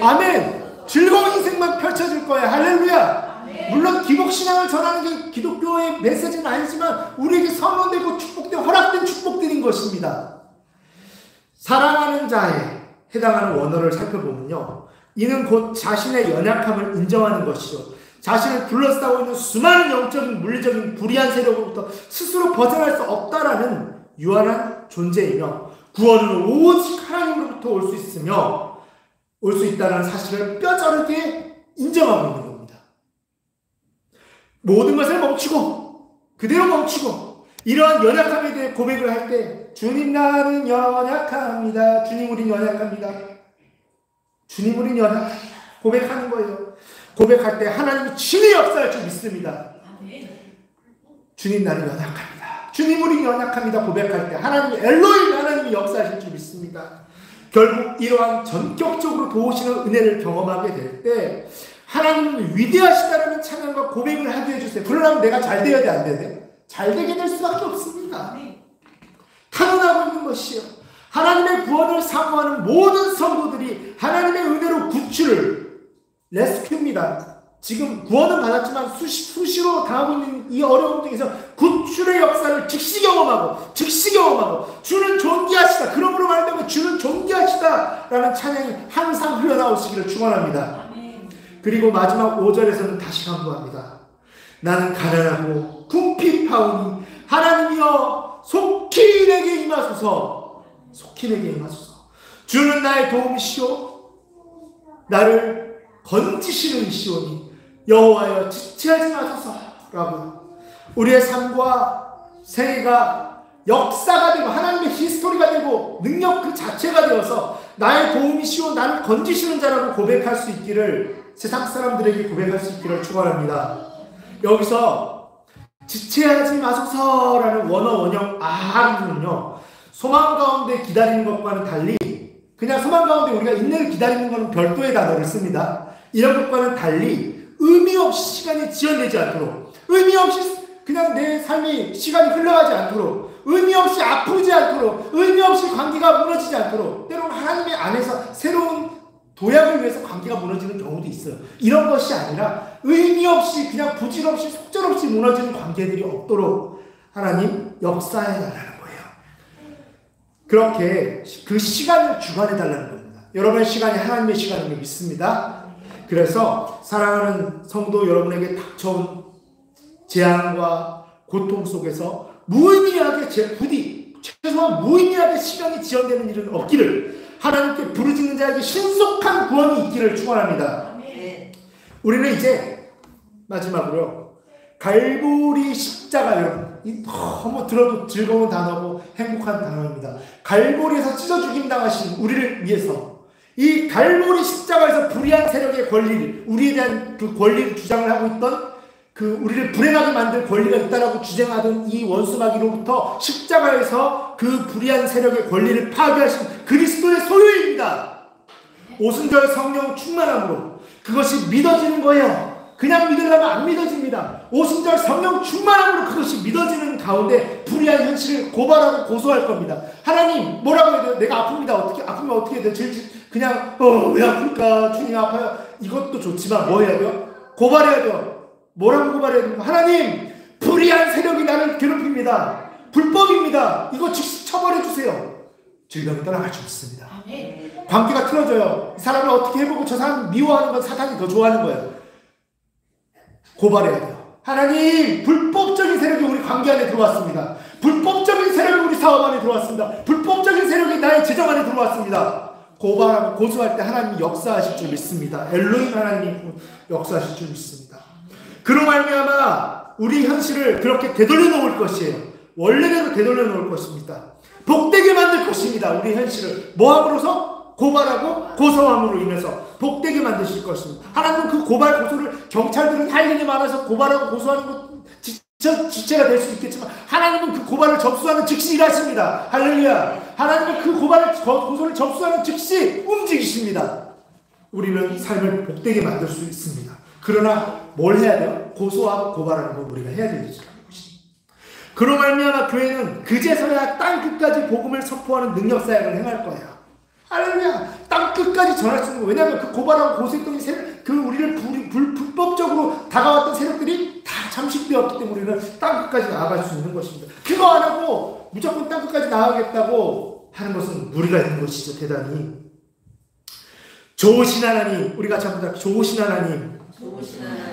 아멘. 즐거운 인생만 펼쳐질 거예요. 할렐루야. 물론 기복신앙을 전하는 게 기독교의 메시지는 아니지만 우리에게 선언되고 축복된 허락된 축복들인 것입니다. 사랑하는 자에 해당하는 원어를 살펴보면요, 이는 곧 자신의 연약함을 인정하는 것이죠. 자신을 둘러싸고 있는 수많은 영적인 물리적인 불의한 세력으로부터 스스로 벗어날 수 없다라는 유한한 존재이며 구원은 오직 하나님으로부터 올 수 있으며 올 수 있다는 사실을 뼈저리게 인정하고 있는 겁니다. 모든 것을 멈추고 그대로 멈추고 이러한 연약함에 대해 고백을 할 때 주님 나는 연약합니다. 주님 우린 연약합니다. 주님 우린 연약합니다. 고백하는 거예요. 고백할 때 하나님이 친히 역사할 줄 믿습니다. 주님 나는 연약합니다. 주님 우린 연약합니다. 고백할 때 하나님이 엘로힘 하나님이 역사하실 줄 믿습니다. 결국 이러한 전격적으로 도우시는 은혜를 경험하게 될 때 하나님은 위대하시다라는 찬양과 고백을 하게 해주세요. 그러려면 내가 잘 되어야 돼, 안 돼야 돼? 잘 되게 될 수밖에 없습니다. 탄원하고 있는 것이요. 하나님의 구원을 사모하는 모든 성도들이 하나님의 은혜로 구출을 레스큐입니다. 지금 구원은 받았지만 수시로 당하고 있는 이 어려움 중에서 구출의 역사를 즉시 경험하고 주는 존귀하시다. 그러므로 말하면 주는 존귀하시다라는 찬양이 항상 흘러나오시기를 축원합니다. 그리고 마지막 5절에서는 다시 강조합니다. 나는 가난하고 궁핍하오니 하나님이여 속히 내게 임하소서. 속히 내게 임하소서. 주는 나의 도움이시오 나를 건지시는 이시오니 여호와여 지체하지 마소서라고 우리의 삶과 생애가 역사가 되고 하나님의 히스토리가 되고 능력 그 자체가 되어서 나의 도움이시오 나를 건지시는 자라고 고백할 수 있기를 세상 사람들에게 고백할 수 있기를 축원합니다. 여기서 지체하지 마소서라는 원어 원형 아는요, 소망 가운데 기다리는 것과는 달리, 그냥 소망 가운데 우리가 인내를 기다리는 것은 별도의 단어를 씁니다. 이런 것과는 달리 의미 없이 시간이 지연되지 않도록, 의미 없이 그냥 내 삶이 시간이 흘러가지 않도록, 의미 없이 아프지 않도록, 의미 없이 관계가 무너지지 않도록, 때로는 하나님의 안에서 새로운 도약을 위해서 관계가 무너지는 경우도 있어요. 이런 것이 아니라 의미 없이 그냥 부질없이 속절없이 무너지는 관계들이 없도록 하나님 역사해달라는 거예요. 그렇게 그 시간을 주관해달라는 겁니다. 여러분의 시간이 하나님의 시간인 걸 믿습니다. 그래서 사랑하는 성도 여러분에게 닥쳐온 재앙과 고통 속에서 무의미하게 최소한 무의미하게 시간이 지연되는 일은 없기를, 하나님께 부르짖는 자에게 신속한 구원이 있기를 축원합니다. 우리는 이제 마지막으로 갈보리 십자가, 여러분 너무 들어도 즐거운 단어고 행복한 단어입니다. 갈보리에서 찢어 죽임 당하신 우리를 위해서 이 갈보리 십자가에서 불의한 세력의 권리를, 우리에 대한 그 권리를 주장을 하고 있던, 그 우리를 불행하게 만들 권리가 있다라고 주장하던 이 원수마귀로부터 십자가에서 그 불의한 세력의 권리를 파괴하신 그리스도의 소유입니다. 오순절 성령 충만함으로 그것이 믿어지는 거예요. 그냥 믿으려면 안 믿어집니다. 오순절 성령 충만함으로 그것이 믿어지는 가운데 불의한 현실을 고발하고 고소할 겁니다. 하나님 뭐라고 해야 돼요? 내가 아픕니다. 아프면 어떻게 해야 돼요? 그냥 왜 아플까? 주님 아파요. 이것도 좋지만 뭐 해야 돼요? 고발해야 돼요. 뭐라고 고발해야 됩니까? 하나님, 불의한 세력이 나를 괴롭힙니다. 불법입니다. 이거 즉시 처벌해 주세요. 질병이 떠나갈 수 있습니다. 관계가 틀어져요. 이 사람을 어떻게 해보고 저 사람 미워하는 건 사탄이 더 좋아하는 거예요. 고발해야 돼요. 하나님, 불법적인 세력이 우리 관계 안에 들어왔습니다. 불법적인 세력이 우리 사업 안에 들어왔습니다. 불법적인 세력이 나의 재정 안에 들어왔습니다. 고발하고 고소할 때 하나님이 역사하실 줄 믿습니다. 엘로힘 하나님이 역사하실 줄 믿습니다. 그로 말미암아 우리 현실을 그렇게 되돌려 놓을 것이에요. 원래대로 되돌려 놓을 것입니다. 복되게 만들 것입니다. 우리 현실을 뭐함으로써? 고발하고 고소함으로 인해서 복되게 만드실 것입니다. 하나님은 그 고발 고소를, 경찰들은 할 일이 많아서 고발하고 고소하는 것 지체가 될 수 있겠지만 하나님은 그 고발을 접수하는 즉시 일하십니다. 할렐루야. 하나님은 그 고소를 접수하는 즉시 움직이십니다. 우리는 삶을 복되게 만들 수 있습니다. 그러나 뭘 해야 돼요? 고소하고 고발하는 거 우리가 해야 되는 것입니다. 그로 말미암아 교회는 그제서야 땅 끝까지 복음을 선포하는 능력 사역을 행할 거예요. 할렐루야. 땅 끝까지 전할 수 있는 거. 왜냐하면 그 고발하고 고소했던 세력, 그 우리를 불법적으로 다가왔던 세력들이 다 잠식되었기 때문에 우리는 땅 끝까지 나아갈 수 있는 것입니다. 그거 안 하고 무조건 땅 끝까지 나아가겠다고 하는 것은 무리가 있는 것이죠. 대단히. 좋으신 하나님, 우리 같이 한번 좋으신 하나님.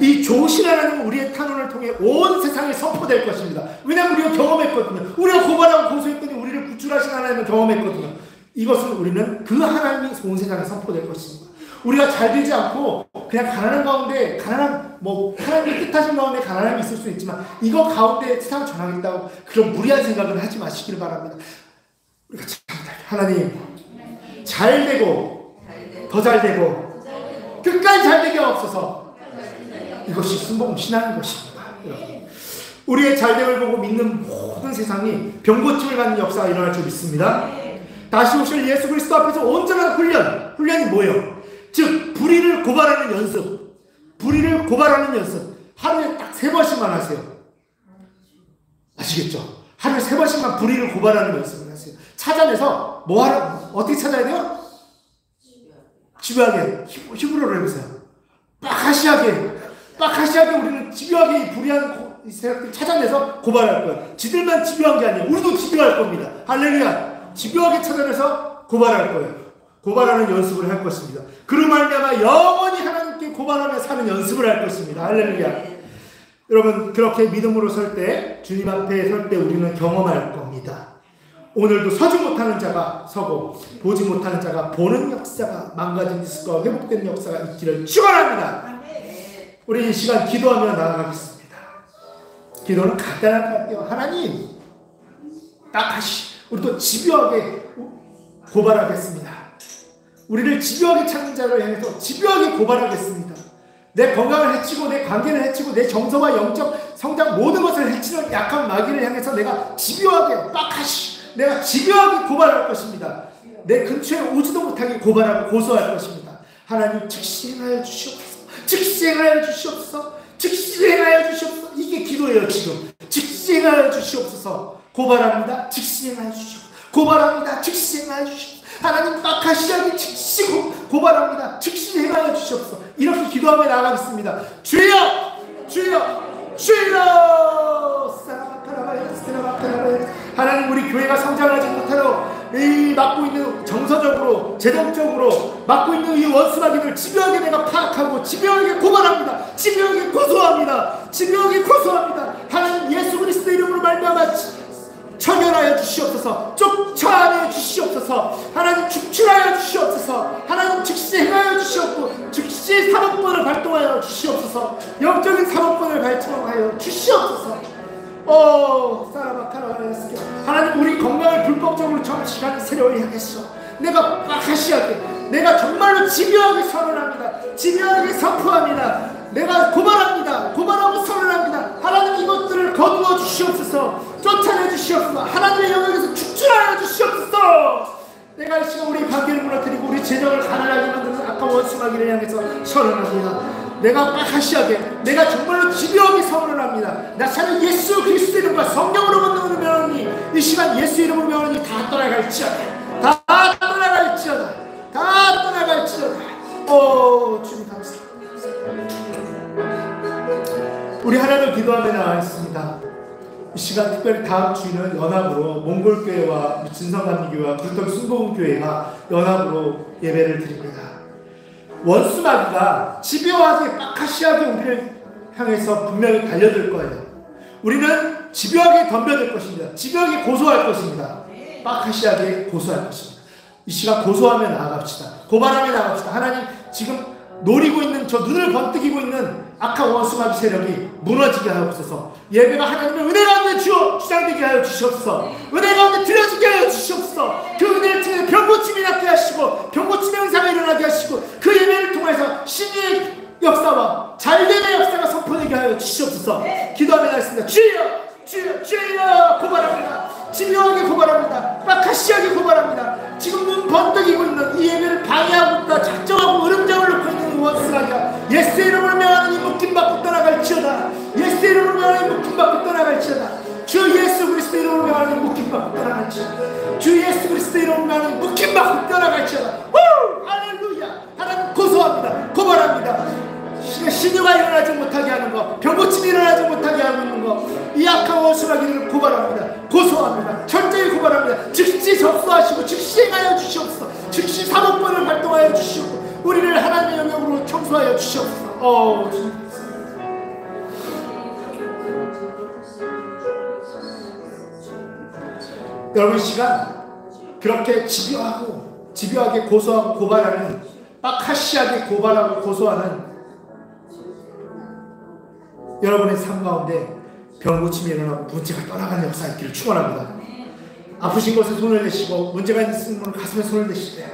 이 좋으신 하나님은 우리의 탄원을 통해 온 세상에 선포될 것입니다. 왜냐하면 우리가 경험했거든요. 우리가 고발하고 고소했더니 우리를 구출하신 하나님을 경험했거든요. 이것을 우리는 그 하나님이 온 세상에 선포될 것입니다. 우리가 잘 되지 않고 그냥 가난한 가운데, 하나님의 뜻하신 가운데 가난함이 있을 수 있지만 이거 가운데 세상 전하겠다고 그런 무리한 생각을 하지 마시기를 바랍니다. 우리가 참 하나님 잘 되고 더 잘 되고 끝까지 잘 되게 없어서, 이것이 순복음 신앙인 것입니다. 우리의 잘됨을 보고 믿는 모든 세상이 병고침을 받는 역사가 일어날 줄 믿습니다. 다시 오실 예수 그리스도 앞에서 온전한 훈련이 뭐예요? 즉 불의를 고발하는 연습, 불의를 고발하는 연습. 하루에 딱 3번씩만 하세요. 아시겠죠? 하루에 3번씩만 불의를 고발하는 연습을 하세요. 찾아내서 어떻게 찾아야 돼요? 집요하게 히브리어로 해보세요. 빡하시하게 우리는 집요하게 이 불의한 세력들 찾아내서 고발할 거예요. 지들만 집요한 게 아니에요. 우리도 집요할 겁니다. 할렐루야. 집요하게 찾아내서 고발할 거예요. 고발하는 연습을 할 것입니다. 그로 말미암아 영원히 하나님께 고발하며 사는 연습을 할 것입니다. 할렐루야. 여러분, 그렇게 믿음으로 설 때, 주님 앞에 설 때 우리는 경험할 겁니다. 오늘도 서지 못하는 자가 서고 보지 못하는 자가 보는 역사가, 망가진 디스크와 회복되는 역사가 있기를 축원합니다. 우리 이 시간 기도하며 나아가겠습니다. 기도는 간단한 것 같아요. 하나님, 우리도 집요하게 고발하겠습니다. 우리를 집요하게 찾는 자를 향해서 집요하게 고발하겠습니다. 내 건강을 해치고 내 관계를 해치고 내 정서와 영적 성장 모든 것을 해치는 약한 마귀를 향해서 내가 집요하게 내가 집요하게 고발할 것입니다. 내 근처에 오지도 못하게 고발하고 고소할 것입니다. 하나님 즉시 행하여 주시옵소서. 즉시 행하여 주시옵소서. 즉시 행하여 주시옵소서. 이게 기도예요. 지금 즉시 행하여 주시옵소서. 고발합니다. 즉시 행하여 주시옵소서. 고발합니다. 즉시 행하여 주시옵소서. 하나님 마카시아를 즉시 고발합니다. 즉시 행하여 주시옵소서. 이렇게 기도하며 나아가겠습니다. 주여! 주여! 주여! 하나님, 우리 교회가 성장하지 못하도록 이 맡고 있는 정서적으로 재정적으로 맡고 있는 이 원수마귀를 집요하게 내가 파악하고 집요하게 고발합니다. 집요하게 고소합니다. 집요하게 고소합니다. 하나님, 예수 그리스도 이름으로 말미암아 처결하여 주시옵소서. 쫓아내 주시옵소서. 하나님, 축출하여 주시옵소서. 하나님, 즉시 행하여 주시옵고 즉시 사법권을 발동하여 주시옵소서. 영적인 사법권을 발동하여 주시옵소서. 하나님, 우리 건강을 불법적으로 정치하는 세력을 향해서 내가 마카시하게, 내가 정말로 집요하게 선언합니다. 집요하게 선포합니다. 내가 고발합니다. 고발하고 선언합니다. 하나님, 이것들을 거두어 주시옵소서. 쫓아내 주시옵소서. 하나님의 영역에서 축출하여 주시옵소서. 내가 이 시간 우리 관계를 무너뜨리고 우리 재정을 가난하게 만드는 아까 원수마귀를 향해서 선언합니다. 내가 마카시하게, 내가 정말로 집요하게 선언합니다. 나사는 예수 그리스도 이름과 성령으로 만나는 명령이 이 시간 예수 이름으로 명령이 다 떠나갈지어다. 다 떠나갈지어다. 다 떠나갈지어다. 주님 감사합니다. 우리 하나님을 기도하며 나와 있습니다. 이 시간 특별히 다음 주에는 연합으로 몽골교회와 진성감리교회와 불떡 순복음교회가 연합으로 예배를 드립니다. 원수마귀가 집요하게 마카시하게 우리를 향해서 분명히 달려들 거예요. 우리는 집요하게 덤벼들 것입니다. 집요하게 고소할 것입니다. 마카시하게 고소할 것입니다. 이 시간 고소하며 나아갑시다. 고발하며 나아갑시다. 하나님, 지금 노리고 있는 저 눈을 번뜩이고 있는 악한 원수마귀 세력이 무너지게 하옵소서. 예배가 하나님의 은혜 가운데 주장되게 하여 주시옵소서. 은혜 가운데 드려지게 하여 주시옵소서. 그 은혜를 통해 병고침이 낫게 하시고 병고침의 은사가 일어나게 하시고 그 예배를 통해서 신의 역사와 잘됨의 역사가 선포되게 하여 주시옵소서. 기도하며 나겠습니다. 주여! 주여! 주여! 고발합니다. 집요하게 고발합니다. 마카시하게 고발합니다. 지금 눈 번뜩이고 있는 이 예배를 방해하고 있다 작정하고 으름장을 놓고 있는 원수마귀가 예수의 이름으로 명하는 이 묶임받고 떠나갈지어다. 예수의 이름으로 명하는 이 묶임받고 떠나갈지어다. 주 예수 그리스도 이름으로 명하는 이 묶임받고 떠나갈지어다. 주 예수 그리스도 이름으로 명하는 이 묶임받고 떠나갈지어다. 할렐루야. 하나님 고소합니다. 고발합니다. 신유가 일어나지 못하게 하는 것, 병고침이 일어나지 못하게 하고 있는 것, 이 악한 원수마귀를 고발합니다. 고소합니다. 철저히 고발합니다. 즉시 접수하시고 즉시 행하여 주시옵소서. 즉시 사법권을 발동하여 주시옵소서. 우리를 하나님의 영역으로 청소하여 주시옵소서. 여러분, 시간 그렇게 집요하게 고소하고 고발하는, 마카시하게 고발하고 고소하는 여러분의 삶 가운데 병고침이 일어나고 문제가 떠나가는 역사 있기를 축원합니다. 아프신 곳에 손을 대시고 문제가 있는 분은 가슴에 손을 대실 때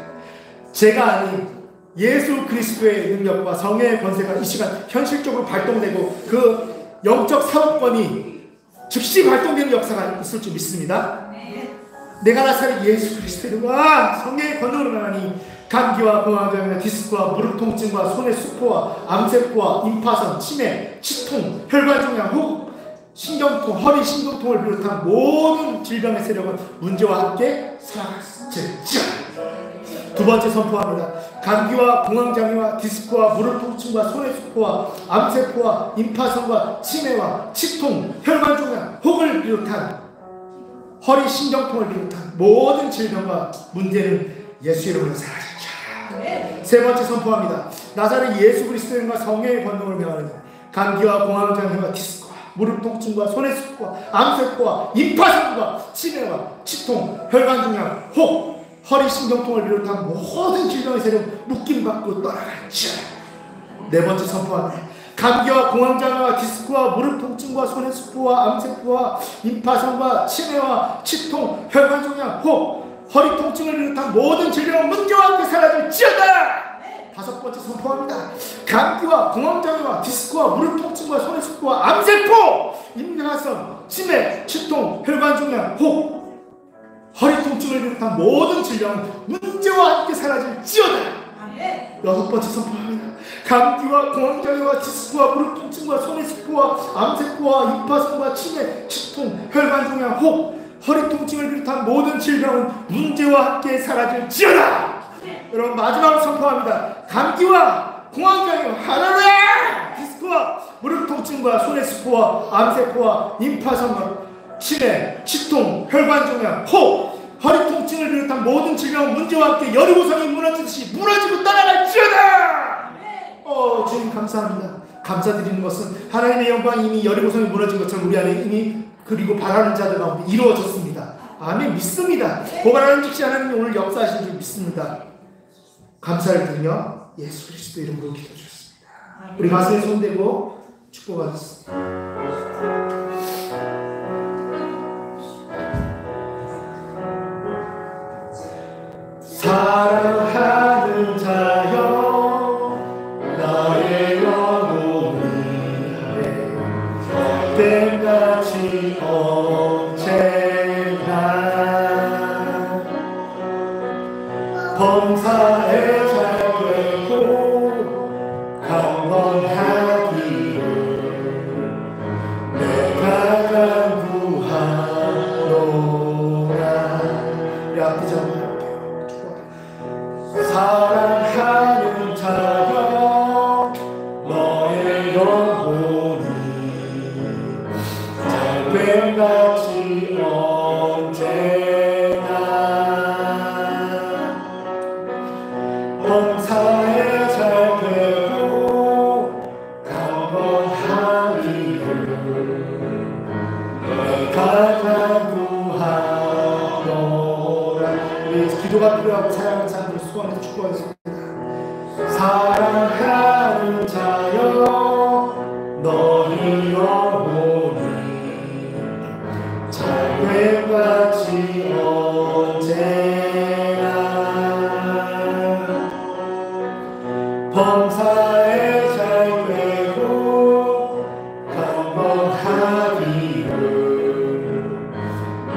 제가 아닌 예수 그리스도의 능력과 성령의 권세가 이 시간 현실적으로 발동되고 그 영적 사업권이 즉시 발동되는 역사가 있을 줄 믿습니다. 내가 나사렛 예수 그리스도의 이름과 성령의 권능으로 나가니 감기와 공황장애와 디스크와 무릎 통증과 손의 수포와 암세포와 임파선, 치매, 치통, 혈관종양, 호흡, 신경통, 허리 신경통을 비롯한 모든 질병의 세력은 문제와 함께 사라질지어다. 두 번째 선포합니다. 감기와 공황장애와 디스크와 무릎 통증과 손의 수포와 암세포와 임파선과 치매와 치통, 혈관종양, 호흡을 비롯한 허리 신경통을 비롯한 모든 질병과 문제는 예수 이름으로 사라질지어다. 세 번째 선포합니다. 나사렛 예수 그리스도의 이름과 성령의 권능을 명하노니 감기와 공황장애와 디스크와 무릎 통증과 손의 수포와 암세포와 임파선과 치매와 치통, 혈관종양, 혹, 허리 신경통을 비롯한 모든 질병의 세력 묶임받고 떠나갈지어다. 네 번째 선포합니다. 감기와 공황장애와 디스크와 무릎 통증과 손의 수포와 암세포와 임파선과 치매와 치통, 혈관종양, 혹, 허리 통증을 비롯한 모든 질병은 문제와 함께 사라질지어다. 다섯 번째 선포합니다. 감기와 공황장애와 디스크와 무릎 통증과 손의 습부와 암세포, 임계화성, 치매, 치통, 혈관종양, 혹, 허리 통증을 비롯한 모든 질병은 문제와 함께 사라질지어다. 여섯 번째 선포합니다. 감기와 공황장애와 디스크와 무릎 통증과 손의 습부와 암세포와 임파성과 치매, 치통, 혈관종양, 혹, 허리 통증을 비롯한 모든 질병은 문제와 함께 사라질지어다. 여러분 마지막으로 선포합니다. 감기와 공황장애와 할렐루야! 디스크와 무릎 통증과 손의 습부와 암세포와 임파성과 치매, 치통, 혈관종양, 혹, 허리 통증을 비롯한 모든 질병 문제와 함께 여리고성이 무너지듯이 무너지고 떠나갈지어다. 주님 감사합니다. 감사드리는 것은 하나님의 영광이 이미 여리고성이 무너진 것처럼 우리 안에 이미 그리고 바라는 자들 가운데 이루어졌습니다. 아멘. 믿습니다. 고발하는 즉시 하나님이 오늘 역사하신 줄 믿습니다. 감사를 드리며 예수 그리스도 이름으로 기도드렸습니다. 우리 가슴에 손대고 축복하겠습니다. 사랑하는 자여 나의 영혼을 위하여 때같이 언제나 범사에 잘 되고 강건하기를 내가 간구하노라. 우리 앞에 사랑하는 자여 너의 영혼이 잘됨같이 언제나 범사에 잘되고 강건하기를 내가 간구하노라. 우리 기도가 필요하고 사랑하는 사람들 수고하면서 축복하겠습니다. 사랑하는 자여 너희 영혼이 잘됨같이 언제나 범사에 잘되고 강건하기를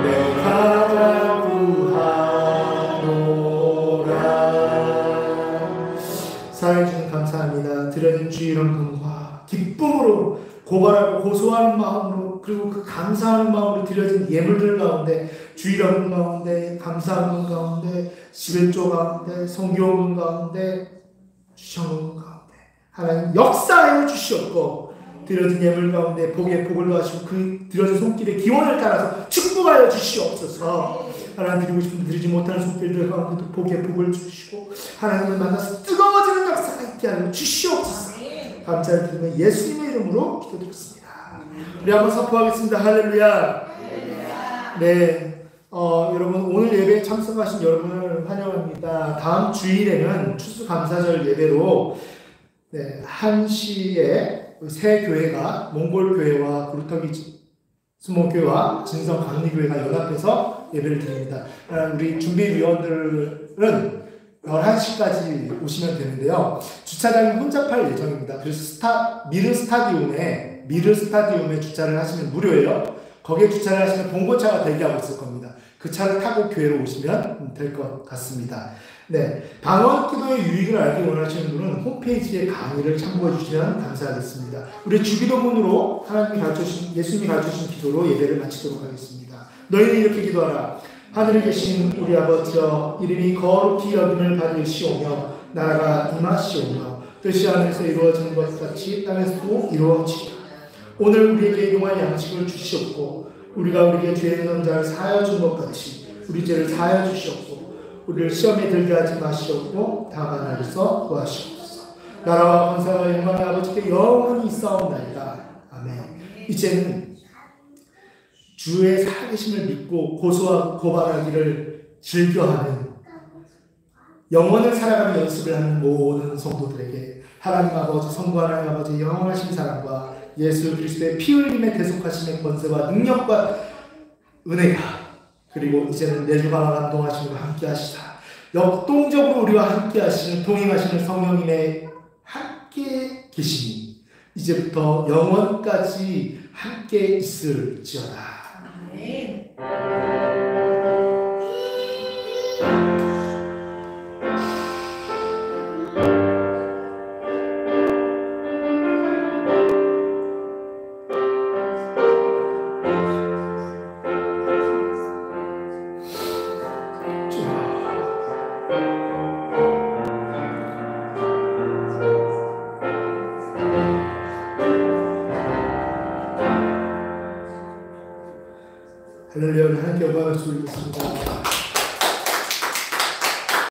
내가 사랑해 주님 감사합니다. 드려진 주의 이름과 기쁨으로 고발하고 고소하는 마음으로 그리고 그 감사하는 마음으로 드려진 예물들 가운데 주의 이름 가운데 감사하는 가운데 시벤조 가운데 성교문 가운데 주셔놓은 가운데 하나님 역사하여 주시옵고 드려진 예물 가운데 복에 복을 더하시고 그 드려진 손길의 기원을 따라서 축복하여 주시옵소서. 하나님 드리고 싶은 드리지 못하는 손길들 가운데도 복에 복을 주시고 하나님을 만나서 뜨거워지는 역사가 있게 하여 주시옵소서. 감사를 드리며 예수님의 이름으로 기도드렸습니다. 우리 한번 선포하겠습니다. 할렐루야. 네, 여러분 오늘 예배에 참석하신 여러분을 환영합니다. 다음 주일에는 추수감사절 예배로 1시에 새 교회가 몽골교회와 구루터기 수목교회와 진성 강리교회가 연합해서 예배를 드립니다. 우리 준비위원들은 11시까지 오시면 되는데요. 주차장이 혼잡할 예정입니다. 그래서 미르 스타디움에 주차를 하시면 무료예요. 거기에 주차를 하시면 봉고차가 대기하고 있을 겁니다. 그 차를 타고 교회로 오시면 될 것 같습니다. 네, 방언 기도의 유익을 알기 원하시는 분은 홈페이지에 강의를 참고해 주시면 감사하겠습니다. 우리 주기도문으로 예수님이 가르쳐주신 기도로 예배를 마치도록 하겠습니다. 너희는 이렇게 기도하라. 하늘에 계신 우리 아버지여, 이름이 거룩히 여김을 받으시오며 나라가 임하시오며 뜻이 하늘에서 이루어지는 것 같이 땅에서도 이루어지리라. 오늘 우리에게 용할 양식을 주시옵고 우리가 우리에게 죄 있는 자를 사하여 준 것 같이 우리 죄를 사하여 주시옵고 우리를 시험에 들게 하지 마시옵고 다만 하리서 구하시옵소서. 나라와 권세와 영광의 아버지께 영원히 있사옵나이다. 아멘. 이제는 주의 살아계심을 믿고 고소하고 고발하기를 즐겨하는 영원을 살아가는 연습을 하는 모든 성도들에게 하나님 아버지, 성부 하나님 아버지 영원하신 사랑과 예수 그리스도의 피 흘림의 대속하심의 권세와 능력과 은혜가 그리고 이제는 내주가 감동하심과 함께 하시다. 역동적으로 우리와 함께 하시는 동행하시는 성령님의 함께 계심이 이제부터 영원까지 함께 있을지어다. 아멘. 할렐루야. 하나님께 영광을 돌리겠습니다.